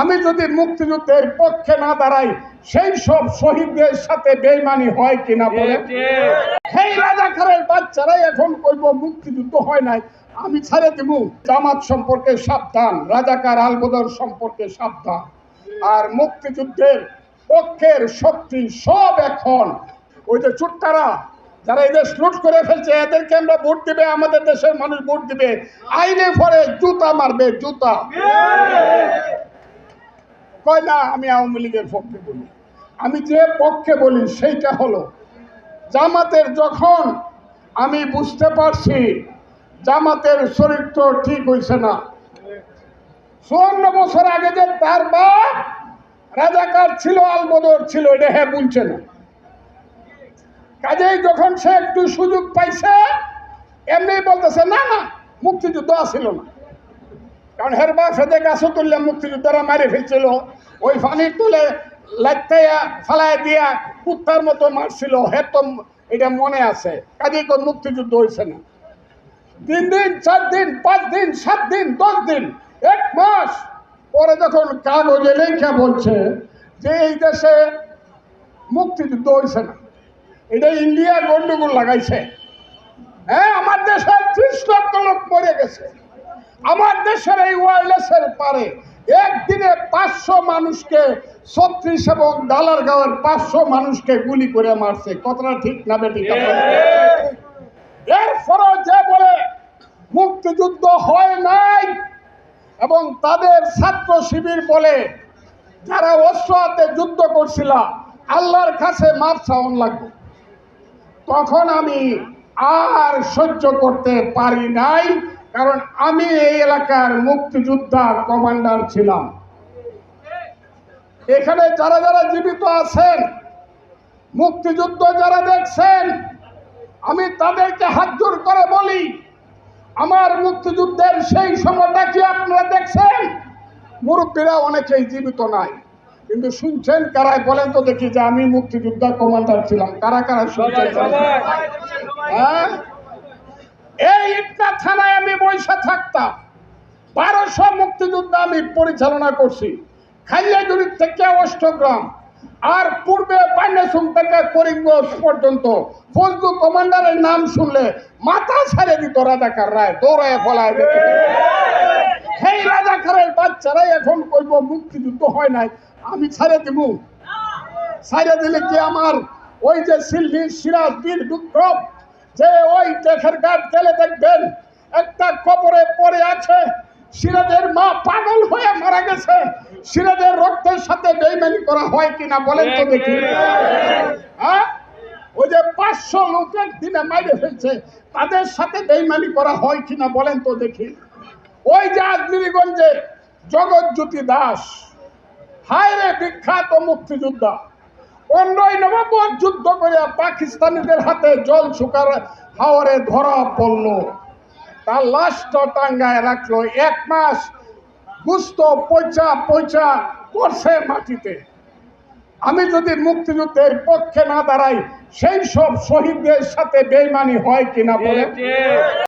আমি যদি মুক্তিযুদ্ধের পক্ষে না দাঁড়াই সেই সব শহীদদের সাথে বেইমানি হয় কিনা বলে। সেই রাজাকারের বাচ্চারাই এখন কইব মুক্তিযুদ্ধ হয় নাই, আমি ছেড়ে দিব। জামাত সম্পর্কে সাবধান, রাজাকার আলবদর সম্পর্কে সাবধান। আর মুক্তিযুদ্ধের পক্ষের শক্তি সব এখন ওই যে চুট্টারা যারা এই দেশ লুট করে ফেলছে, এদেরকে আমরা ভোট দিবে, আমাদের দেশের মানুষ ভোট দিবে, আইনে পরে জুতা মারবে, জুতা। কয় না আমি আওয়ামী লীগের পক্ষে বলি, আমি যে পক্ষে বলি সেইটা হলো জামাতের। যখন আমি বুঝতে পারছি জামাতের চরিত্র ঠিক হয়েছে না, 54 বছর আগে যে তার বাপ রাজাকার ছিল, আলবদর ছিল, এটা হ্যাঁ বলছে না। কাজেই যখন সে একটু সুযোগ পাইছে এমনি বলতেছে না না মুক্তিযুদ্ধ আসিল না, কারণ হের বাপ হেদে গাছও তুললে মুক্তিযুদ্ধরা মারি ফেলছিল, ওই পানি তুলে লাগতে ফালায় দিয়া কুত্তার মতো মারছিল, হে তো এটা মনে আছে। কাজেই কোন মুক্তিযুদ্ধ হয়েছে না। 3 দিন 4 দিন 5 দিন 7 দিন 10 দিন 1 মাস পরে যখন কাগজে লেখা বলছে যে এই দেশে মুক্তিযুদ্ধ হয়েছে না, এটা ইন্ডিয়া গন্ডগোল লাগাইছে। হ্যাঁ, আমার দেশে 30 লক্ষ লোক মরে গেছে। আমার দেশের এই ওয়ারলেসের পারে একদিনে 500 মানুষকে 36 এবং ডালারগাঁওয়ের 500 মানুষকে গুলি করে মারছে। কথাটা ঠিক না বেটি? এরপরও যে বলে মুক্তিযুদ্ধ হয় নাই এবং তাদের ছাত্র শিবির বলে যারা অস্ত্র হাতে যুদ্ধ করছিল আল্লাহর কাছে মাপ চাওয়ান লাগবে, তখন আমি আর সহ্য করতে পারি নাই। কারণ আমি এই এলাকার মুক্তিযোদ্ধার কমান্ডার ছিলাম। এখানে যারা যারা জীবিত আছেন, মুক্তিযুদ্ধ যারা দেখছেন, আমি তাদেরকে হাত জোর করে বলি, আমার মুক্তিযুদ্ধের সেই সময়টা কি আপনারা দেখছেন? মুরব্বীরা অনেকেই জীবিত নাই, কিন্তু শুনছেন কারাই বলেন তো দেখি যে আমি মুক্তিযোদ্ধা কমান্ডার ছিলাম। কারা কারা শুনছেন? হ্যাঁ, এই ইটনা থানায় আমি বৈশা থাকতাম। 1200 মুক্তিযোদ্ধা আমি পরিচালনা করছি, খাইয়াজুরি থেকে অষ্টগ্রাম আর পূর্বে পান্নাসুম থেকে করিমগঞ্জ পর্যন্ত। ফজলু কমান্ডারের নাম শুনলে মাথা ছেড়ে দিত রাজাকার রায়, দৌড়ায় ফলায় দিত। সেই রাজাকারের বাচ্চারাই এখন কইব মুক্তিযুদ্ধ হয় নাই, আমি ছেড়ে দিব। ছেড়ে দিলে কি আমার ওই যে সিলভি সিরাজ বীর বিক্রম যে ওই টেকের ঘাট গেলে দেখবেন একটা কবরে পড়ে আছে, সিরাজের মা পাগল হয়ে মারা গেছে। সিরাজের রক্তের সাথে বেইমানি করা হয় কিনা বলেন তো দেখি? হ্যাঁ, ওই যে 500 লোক একদিনে মাইরে ফেলছে, তাদের সাথে বেইমানি করা হয় কিনা বলেন তো দেখি? ওই যে আজমিরিগঞ্জে জগৎজ্যোতি দাস, হায় রে বিখ্যাত মুক্তিযোদ্ধা, 15ই নভেম্বর যুদ্ধ করে পাকিস্তানিদের হাতে জল শুকার হাওরে ধরা পড়লো, তার লাশটা টাঙ্গায় রাখলো। 1 মাস গুস্ত পচা পচা করছে মাটিতে। আমি যদি মুক্তিযুদ্ধের পক্ষে না দাঁড়াই সেই সব শহীদদের সাথে বেইমানি হয় কিনা বলে।